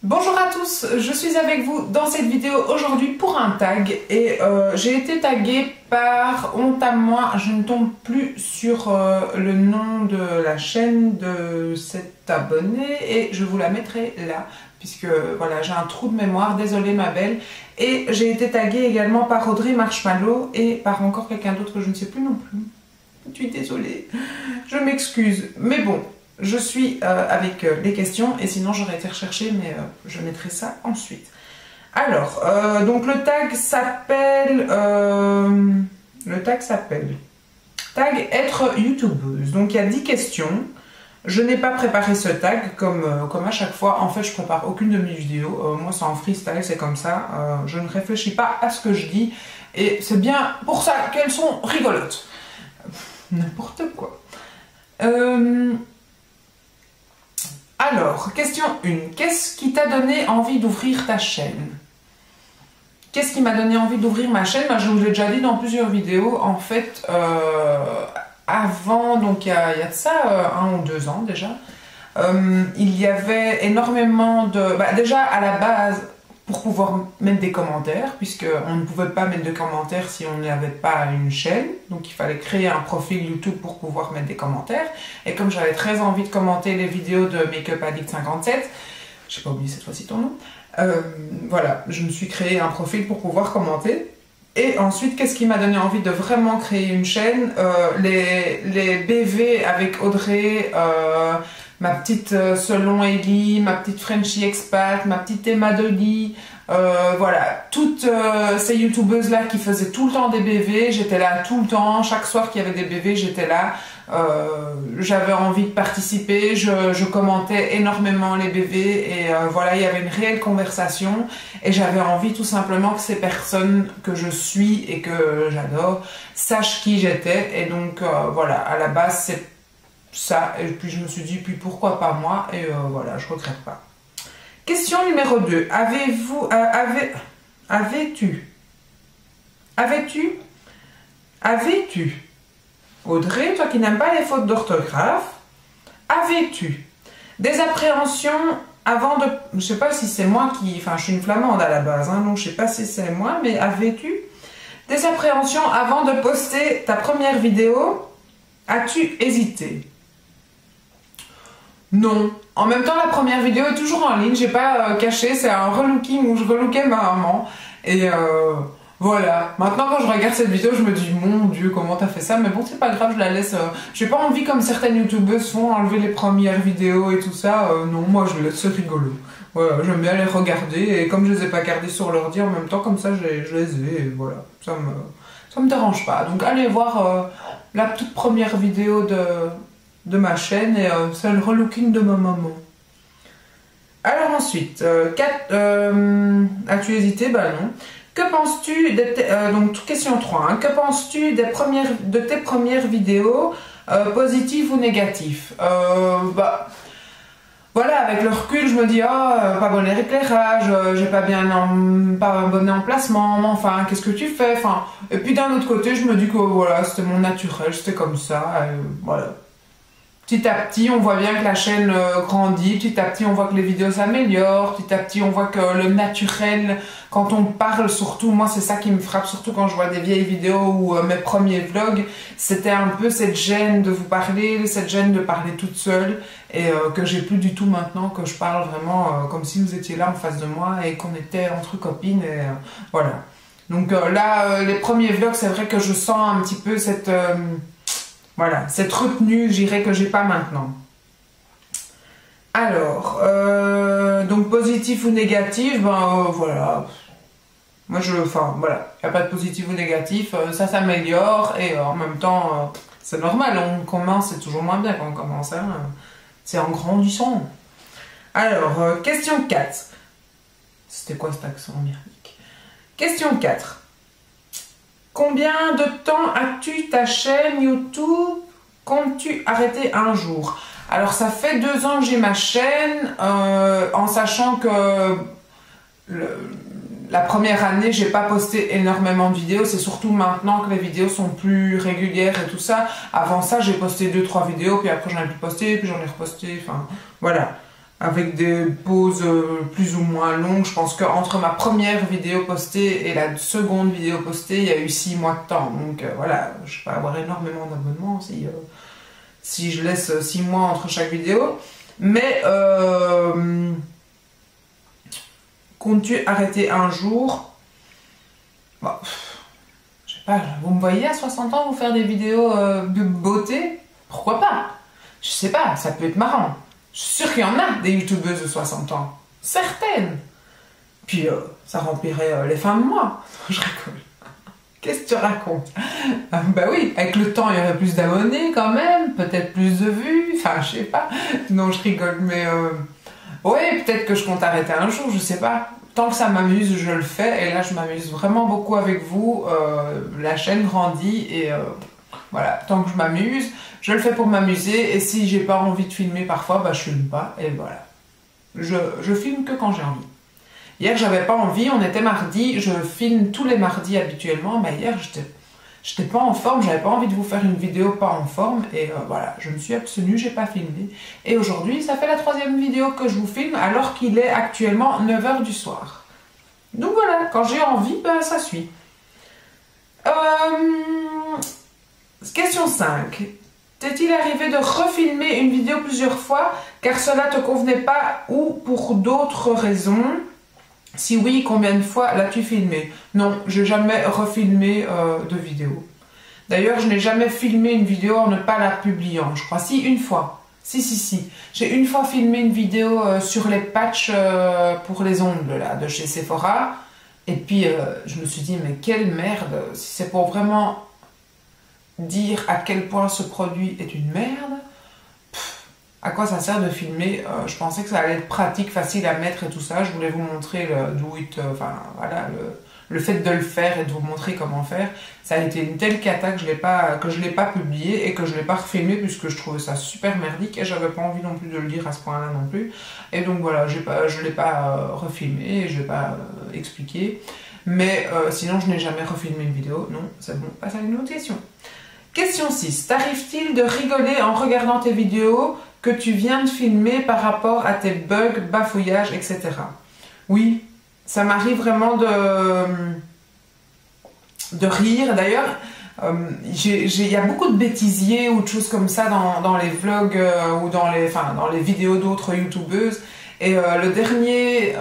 Bonjour à tous, je suis avec vous dans cette vidéo aujourd'hui pour un tag et j'ai été taguée par honte à moi, je ne tombe plus sur le nom de la chaîne de cet abonné et je vous la mettrai là puisque voilà, j'ai un trou de mémoire, désolée ma belle. Et j'ai été taguée également par Audrey Marshmallow et par encore quelqu'un d'autre que je ne sais plus non plus. Je suis désolée, je m'excuse, mais bon. Je suis avec les questions et sinon j'aurais été rechercher mais je mettrai ça ensuite. Alors, donc le tag s'appelle tag être youtubeuse. Donc il y a 10 questions. Je n'ai pas préparé ce tag comme à chaque fois. En fait, je prépare aucune de mes vidéos. Moi, c'est en freestyle, c'est comme ça. Je ne réfléchis pas à ce que je dis et c'est bien pour ça qu'elles sont rigolotes. N'importe quoi. Alors, question 1. Qu'est-ce qui t'a donné envie d'ouvrir ta chaîne? Qu'est-ce qui m'a donné envie d'ouvrir ma chaîne? Je vous l'ai déjà dit dans plusieurs vidéos. En fait, avant, donc il y a de ça 1 ou 2 ans déjà, il y avait énormément de... déjà, à la base, pour pouvoir mettre des commentaires, puisqu'on ne pouvait pas mettre de commentaires si on n'avait pas une chaîne. Donc il fallait créer un profil YouTube pour pouvoir mettre des commentaires. Et comme j'avais très envie de commenter les vidéos de Make-up Addict 57, j'ai pas oublié cette fois-ci ton nom, voilà, je me suis créé un profil pour pouvoir commenter. Et ensuite, qu'est-ce qui m'a donné envie de vraiment créer une chaîne? Les BV avec Audrey, ma petite Selon Ellie, ma petite Frenchie Expat, ma petite Emma Dolly, voilà, toutes ces youtubeuses-là qui faisaient tout le temps des BV, j'étais là tout le temps, chaque soir qu'il y avait des BV, j'étais là, j'avais envie de participer, je commentais énormément les BV et voilà, il y avait une réelle conversation et j'avais envie tout simplement que ces personnes que je suis et que j'adore sachent qui j'étais et donc voilà, à la base c'est ça, et puis je me suis dit, puis pourquoi pas moi, et voilà, je regrette pas. Question numéro 2. Avais-tu, Audrey, toi qui n'aimes pas les fautes d'orthographe, avais-tu des appréhensions avant de... Je sais pas si c'est moi qui... Enfin, je suis une flamande à la base, hein, donc je sais pas si c'est moi, mais avais-tu des appréhensions avant de poster ta première vidéo? As-tu hésité? Non. En même temps, la première vidéo est toujours en ligne. J'ai pas caché. C'est un relooking où je relookais ma maman. Et voilà. Maintenant, quand je regarde cette vidéo, je me dis, mon Dieu, comment t'as fait ça? Mais bon, c'est pas grave, je la laisse. J'ai pas envie, comme certaines youtubeuses font, enlever les premières vidéos et tout ça. Non, moi, je laisse, c'est rigolo. Voilà, j'aime bien les regarder. Et comme je les ai pas gardées sur l'ordi en même temps, comme ça, je les ai. Et voilà. Ça me dérange pas. Donc, allez voir la toute première vidéo de ma chaîne et c'est le relooking de ma maman. Alors ensuite, as-tu hésité? Bah non. Que penses-tu donc question 3, hein, que penses-tu de tes premières vidéos, positives ou négatives? Voilà, avec le recul, je me dis, pas bon éclairage, j'ai pas un bon emplacement, enfin, qu'est-ce que tu fais? Enfin, et puis d'un autre côté, je me dis que voilà, c'était mon naturel, c'était comme ça, voilà. Petit à petit, on voit bien que la chaîne grandit, petit à petit, on voit que les vidéos s'améliorent, petit à petit, on voit que le naturel, quand on parle surtout, moi c'est ça qui me frappe, surtout quand je vois des vieilles vidéos ou mes premiers vlogs, c'était un peu cette gêne de vous parler, cette gêne de parler toute seule, et que j'ai plus du tout maintenant, que je parle vraiment comme si vous étiez là en face de moi et qu'on était entre copines, et voilà. Donc là, les premiers vlogs, c'est vrai que je sens un petit peu cette... voilà, cette retenue, je dirais que j'ai pas maintenant. Alors, donc positif ou négatif, voilà. Moi, enfin, voilà, il n'y a pas de positif ou négatif, ça s'améliore et en même temps, c'est normal, on commence, c'est toujours moins bien quand on commence, hein, c'est en grandissant. Alors, question 4. C'était quoi cet accent merdique? Question 4. Combien de temps as-tu ta chaîne YouTube? Comptes-tu arrêter un jour? Alors ça fait 2 ans que j'ai ma chaîne, en sachant que la première année j'ai pas posté énormément de vidéos, c'est surtout maintenant que les vidéos sont plus régulières et tout ça. Avant ça j'ai posté 2-3 vidéos, puis après j'en ai plus posté, puis j'en ai reposté, enfin voilà. avec des pauses plus ou moins longues. Je pense qu'entre ma première vidéo postée et la seconde vidéo postée, il y a eu 6 mois de temps. Donc voilà, je vais pas avoir énormément d'abonnements si je laisse 6 mois entre chaque vidéo. Mais comptes-tu arrêter un jour? Bon, je sais pas, vous me voyez à 60 ans vous faire des vidéos de beauté? Pourquoi pas? Je sais pas, ça peut être marrant. Je suis sûre qu'il y en a des youtubeuses de 60 ans. Certaines. Puis ça remplirait les fins de mois. Je rigole. Qu'est-ce que tu racontes? Bah oui, avec le temps, il y aurait plus d'abonnés quand même, peut-être plus de vues, enfin, je sais pas. Non, je rigole, mais ouais, peut-être que je compte arrêter un jour, je sais pas. Tant que ça m'amuse, je le fais, et là, je m'amuse vraiment beaucoup avec vous. La chaîne grandit, et voilà, tant que je m'amuse, je le fais pour m'amuser, et si j'ai pas envie de filmer parfois, bah je filme pas, et voilà. Je filme que quand j'ai envie. Hier, j'avais pas envie, on était mardi, je filme tous les mardis habituellement, mais hier, j'étais pas en forme, j'avais pas envie de vous faire une vidéo pas en forme, et voilà, je me suis abstenue, j'ai pas filmé. Et aujourd'hui, ça fait la 3e vidéo que je vous filme, alors qu'il est actuellement 9 h du soir. Donc voilà, quand j'ai envie, ben ça suit. Question 5. T'est-il arrivé de refilmer une vidéo plusieurs fois car cela te convenait pas ou pour d'autres raisons? Si oui, combien de fois l'as-tu filmé? Non, j'ai jamais refilmé de vidéo. D'ailleurs, je n'ai jamais filmé une vidéo en ne pas la publiant, je crois. Si, une fois. Si. J'ai une fois filmé une vidéo sur les patchs pour les ongles là, de chez Sephora. Et puis, je me suis dit, mais quelle merde! Si c'est pour vraiment dire à quel point ce produit est une merde, à quoi ça sert de filmer? Je pensais que ça allait être pratique, facile à mettre et tout ça. Je voulais vous montrer le do it, enfin voilà, le fait de le faire et de vous montrer comment faire. Ça a été une telle cata que je l'ai pas publié et que je l'ai pas refilmé puisque je trouvais ça super merdique et j'avais pas envie non plus de le dire à ce point-là non plus. Et donc voilà, je l'ai pas refilmé et je l'ai pas expliqué. Mais sinon, je n'ai jamais refilmé une vidéo. Non, c'est bon, passe à une autre question. Question 6. T'arrive-t-il de rigoler en regardant tes vidéos que tu viens de filmer par rapport à tes bugs, bafouillages, etc. Oui, ça m'arrive vraiment de rire. D'ailleurs, il y a beaucoup de bêtisiers ou de choses comme ça dans les vlogs ou dans les vidéos d'autres youtubeuses. Et le dernier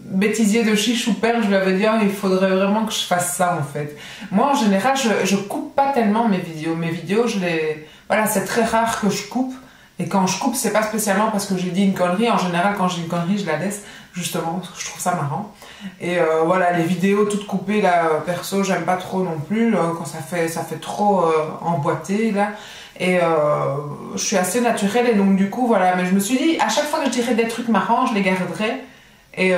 bêtisier de Chiche ou Perle, je lui avais dit il faudrait vraiment que je fasse ça en fait. Moi en général, je coupe pas tellement mes vidéos. Mes vidéos, voilà, c'est très rare que je coupe. Et quand je coupe, c'est pas spécialement parce que j'ai dit une connerie. En général, quand j'ai une connerie, je la laisse justement parce que je trouve ça marrant. Et voilà, les vidéos toutes coupées là, perso, j'aime pas trop non plus quand ça fait trop emboîté là. Et je suis assez naturelle et donc du coup voilà. Mais je me suis dit à chaque fois que je dirais des trucs marrants, je les garderai. Et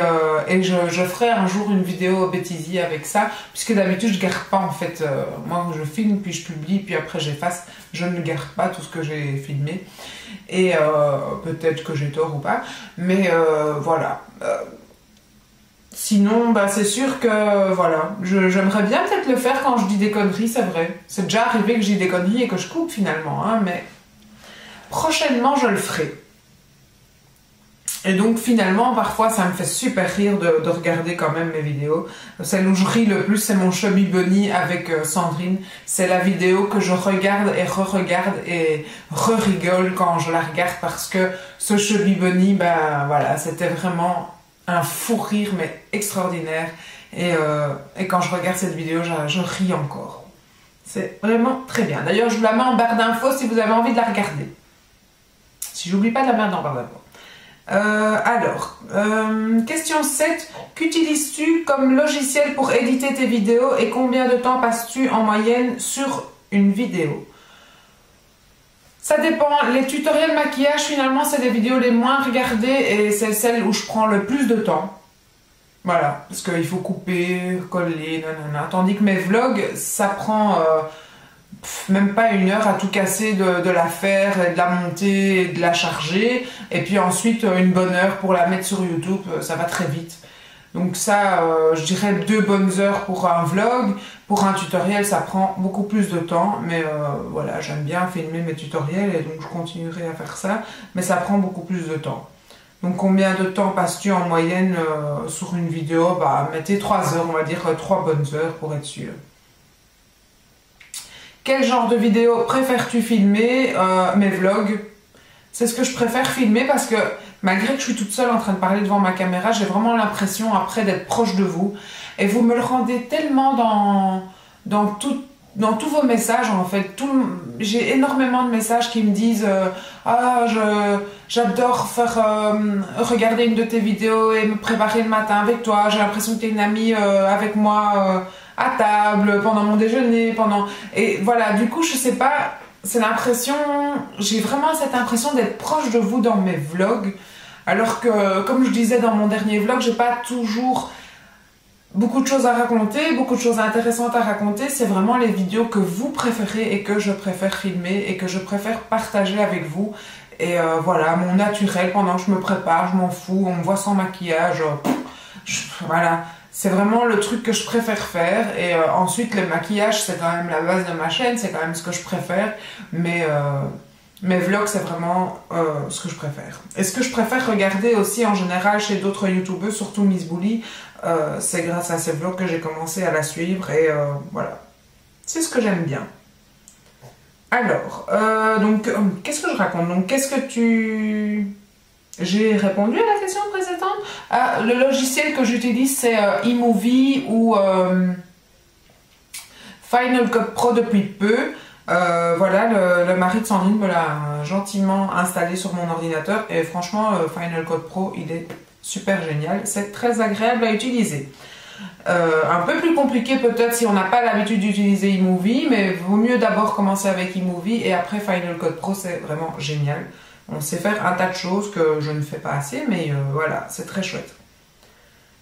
je ferai un jour une vidéo bêtisier avec ça, puisque d'habitude je garde pas en fait, moi je filme puis je publie puis après j'efface, je ne garde pas tout ce que j'ai filmé, et peut-être que j'ai tort ou pas, mais voilà. Sinon, bah, c'est sûr que voilà, j'aimerais bien peut-être le faire quand je dis des conneries, c'est vrai. C'est déjà arrivé que j'ai des conneries et que je coupe finalement, hein, mais prochainement je le ferai. Et donc finalement, parfois, ça me fait super rire de regarder quand même mes vidéos. Celle où je ris le plus, c'est mon Chubby Bunny avec Sandrine. C'est la vidéo que je regarde et re-regarde et re-rigole quand je la regarde parce que ce Chubby Bunny, ben voilà, c'était vraiment un fou rire, mais extraordinaire. Et quand je regarde cette vidéo, je ris encore. C'est vraiment très bien. D'ailleurs, je vous la mets en barre d'infos si vous avez envie de la regarder. Si j'oublie pas de la mettre en barre d'infos. Question 7. Qu'utilises-tu comme logiciel pour éditer tes vidéos et combien de temps passes-tu en moyenne sur une vidéo? Ça dépend. Les tutoriels maquillage, finalement, c'est les vidéos les moins regardées et c'est celles où je prends le plus de temps. Voilà, parce qu'il faut couper, coller, nanana. Tandis que mes vlogs, ça prend même pas 1 heure à tout casser, de la faire, et de la monter, et de la charger. Et puis ensuite, une bonne heure pour la mettre sur YouTube, ça va très vite. Donc ça, je dirais 2 bonnes heures pour un vlog. Pour un tutoriel, ça prend beaucoup plus de temps. Mais voilà, j'aime bien filmer mes tutoriels et donc je continuerai à faire ça. Mais ça prend beaucoup plus de temps. Donc combien de temps passes-tu en moyenne sur une vidéo? Bah mettez 3 heures, on va dire 3 bonnes heures pour être sûr. Quel genre de vidéo préfères-tu filmer? Mes vlogs. C'est ce que je préfère filmer parce que malgré que je suis toute seule en train de parler devant ma caméra, j'ai vraiment l'impression après d'être proche de vous. Et vous me le rendez tellement dans tous vos messages en fait. J'ai énormément de messages qui me disent ah, j'adore faire regarder une de tes vidéos et me préparer le matin avec toi. J'ai l'impression que tu es une amie avec moi à table, pendant mon déjeuner, Et voilà, du coup, je sais pas, c'est l'impression... J'ai vraiment cette impression d'être proche de vous dans mes vlogs. Alors que, comme je disais dans mon dernier vlog, j'ai pas toujours beaucoup de choses à raconter, beaucoup de choses intéressantes à raconter. C'est vraiment les vidéos que vous préférez et que je préfère filmer et que je préfère partager avec vous. Et voilà, mon naturel, pendant que je me prépare, je m'en fous, on me voit sans maquillage, voilà. C'est vraiment le truc que je préfère faire. Et ensuite, le maquillage, c'est quand même la base de ma chaîne, c'est quand même ce que je préfère. Mais mes vlogs, c'est vraiment ce que je préfère. Et ce que je préfère regarder aussi en général chez d'autres youtubeurs, surtout Miss Bully, c'est grâce à ces vlogs que j'ai commencé à la suivre. Et voilà, c'est ce que j'aime bien. Alors, donc, qu'est-ce que je raconte? Donc, qu'est-ce que tu... J'ai répondu à la question précédente. Le logiciel que j'utilise, c'est iMovie ou Final Cut Pro depuis peu. Voilà, le mari de Sandrine me l'a gentiment installé sur mon ordinateur. Et franchement, Final Cut Pro, il est super génial. C'est très agréable à utiliser. Un peu plus compliqué peut-être si on n'a pas l'habitude d'utiliser iMovie, mais vaut mieux d'abord commencer avec iMovie et après Final Cut Pro, c'est vraiment génial. On sait faire un tas de choses que je ne fais pas assez, mais voilà, c'est très chouette.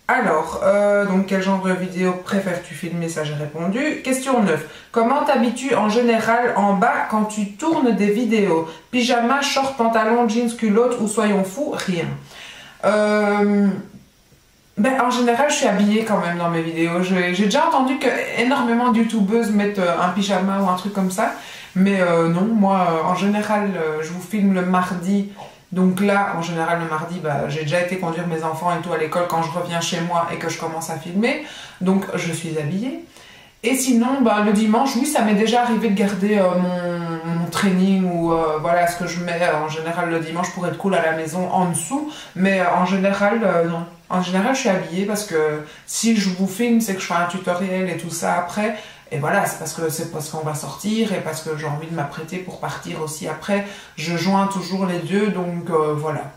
Alors, donc quel genre de vidéo préfères-tu filmer? Ça j'ai répondu. Question 9. Comment t'habitues en général en bas quand tu tournes des vidéos? Pyjama, short, pantalon, jeans, culotte ou soyons fous? Rien. Ben, en général, je suis habillée quand même dans mes vidéos. J'ai déjà entendu que énormément de youtubeuses mettent un pyjama ou un truc comme ça. Mais non, moi, en général, je vous filme le mardi. Donc là, en général, le mardi, bah, j'ai déjà été conduire mes enfants et tout à l'école quand je reviens chez moi et que je commence à filmer. Donc, je suis habillée. Et sinon, bah, le dimanche, oui, ça m'est déjà arrivé de garder mon training ou voilà ce que je mets en général le dimanche pour être cool à la maison en dessous. Mais en général, non. En général, je suis habillée parce que si je vous filme, c'est que je fais un tutoriel et tout ça après. Et voilà, c'est parce qu'on va sortir et parce que j'ai envie de m'apprêter pour partir aussi après. Je joins toujours les deux, donc voilà.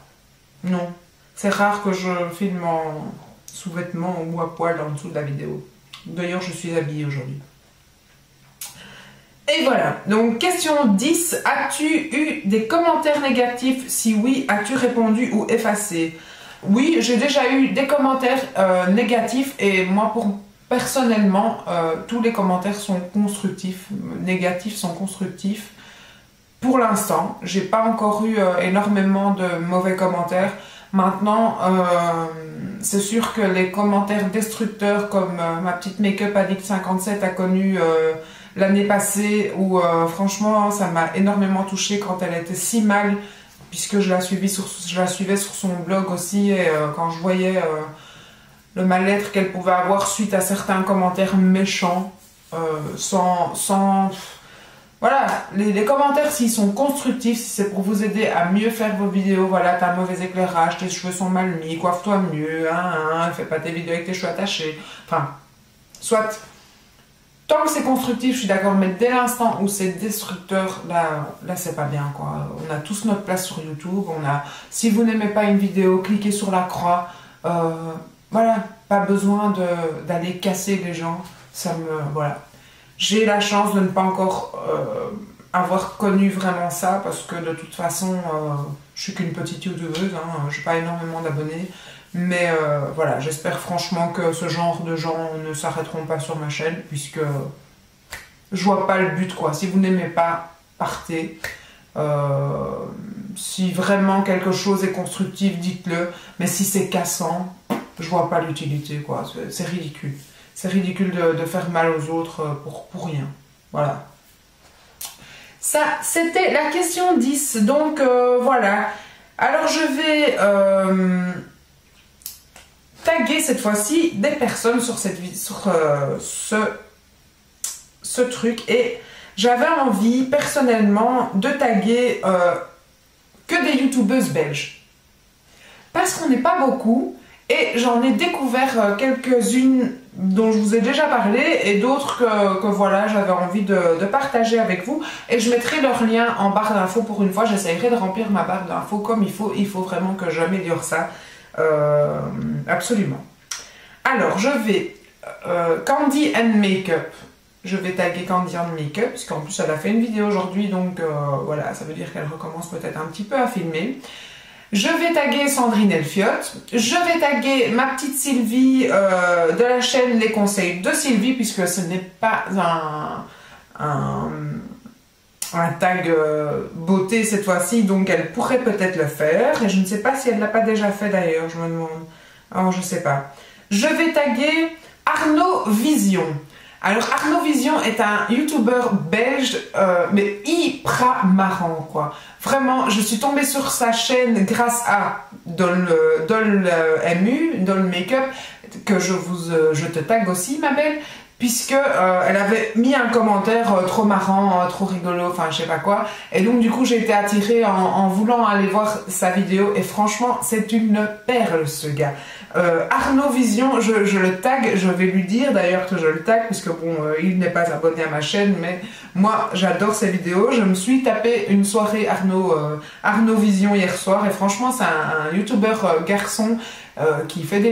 Non, c'est rare que je filme en sous-vêtements ou à poil en dessous de la vidéo. D'ailleurs, je suis habillée aujourd'hui. Et voilà, donc question 10. As-tu eu des commentaires négatifs? Si oui, as-tu répondu ou effacé? Oui, j'ai déjà eu des commentaires négatifs et moi, personnellement, tous les commentaires sont constructifs, négatifs sont constructifs. Pour l'instant, j'ai pas encore eu énormément de mauvais commentaires. Maintenant, c'est sûr que les commentaires destructeurs comme ma petite Make-up Addict 57 a connu l'année passée où franchement ça m'a énormément touchée quand elle était si mal puisque je la suivais sur son blog aussi et quand je voyais le mal-être qu'elle pouvait avoir suite à certains commentaires méchants voilà, les commentaires, s'ils sont constructifs, si c'est pour vous aider à mieux faire vos vidéos, voilà, t'as un mauvais éclairage, tes cheveux sont mal mis, coiffe-toi mieux, fais pas tes vidéos avec tes cheveux attachés. Enfin, soit, tant que c'est constructif, je suis d'accord, mais dès l'instant où c'est destructeur, là c'est pas bien, quoi. On a tous notre place sur YouTube, si vous n'aimez pas une vidéo, cliquez sur la croix, voilà, pas besoin d'aller casser les gens, voilà. J'ai la chance de ne pas encore avoir connu vraiment ça parce que de toute façon, je suis qu'une petite youtubeuse, je n'ai pas énormément d'abonnés. Mais voilà, j'espère franchement que ce genre de gens ne s'arrêteront pas sur ma chaîne puisque je vois pas le but, quoi. Si vous n'aimez pas, partez. Si vraiment quelque chose est constructif, dites-le. Mais si c'est cassant, je vois pas l'utilité, quoi. C'est ridicule. C'est ridicule de faire mal aux autres pour rien. Voilà. Ça, c'était la question 10. Donc, voilà. Alors je vais taguer cette fois-ci des personnes sur ce truc, et j'avais envie personnellement de taguer que des youtubeuses belges. Parce qu'on n'est pas beaucoup, et j'en ai découvert quelques-unes dont je vous ai déjà parlé, et d'autres que voilà, j'avais envie de partager avec vous. Et je mettrai leur lien en barre d'infos pour une fois. J'essaierai de remplir ma barre d'infos comme il faut. Il faut vraiment que j'améliore ça. Absolument. Alors, je vais... Candy and Makeup. Je vais taguer Candy and Makeup, puisqu'en plus elle a fait une vidéo aujourd'hui, donc voilà, ça veut dire qu'elle recommence peut-être un petit peu à filmer. Je vais taguer Sandrine Elfiotte. Je vais taguer ma petite Sylvie de la chaîne Les Conseils de Sylvie, puisque ce n'est pas un tag beauté cette fois-ci, donc elle pourrait peut-être le faire. Et je ne sais pas si elle ne l'a pas déjà fait d'ailleurs, je me demande. Oh, je sais pas. Je vais taguer Arnaud Vision. Alors Arnaud Vision est un youtubeur belge, mais hyper marrant quoi. Vraiment, je suis tombée sur sa chaîne grâce à Doll Makeup, que je te tag aussi ma belle, puisque elle avait mis un commentaire trop marrant, trop rigolo, enfin je sais pas quoi, et donc du coup j'ai été attirée en voulant aller voir sa vidéo, et franchement c'est une perle ce gars. Arnaud Vision, je le tag, je vais lui dire d'ailleurs que je le tag, puisque bon, il n'est pas abonné à ma chaîne, mais moi j'adore ses vidéos. Je me suis tapé une soirée Arnaud Vision hier soir, et franchement c'est un youtubeur garçon qui fait des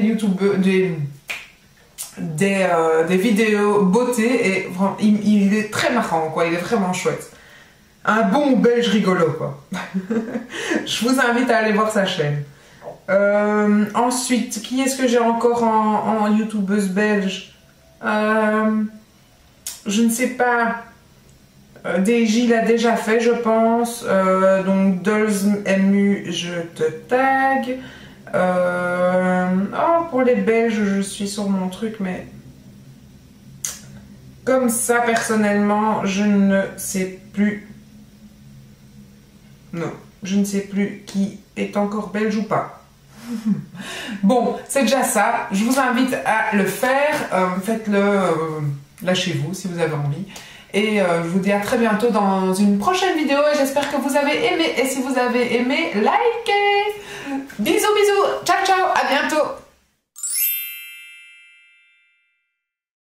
vidéos beauté, et il est très marrant quoi, il est vraiment chouette. Un bon belge rigolo quoi. Je vous invite à aller voir sa chaîne. Ensuite, qui est-ce que j'ai encore en youtubeuse belge? Je ne sais pas. DJ l'a déjà fait, je pense. Donc, Dolls MU, je te tag. Oh, pour les Belges, je suis sur mon truc, mais comme ça, personnellement, je ne sais plus. Non, je ne sais plus qui est encore belge ou pas. Bon, c'est déjà ça. Je vous invite à le faire. Faites-le là chez vous si vous avez envie. Et je vous dis à très bientôt dans une prochaine vidéo. Et j'espère que vous avez aimé. Et si vous avez aimé, likez. Bisous, bisous. Ciao, ciao. À bientôt.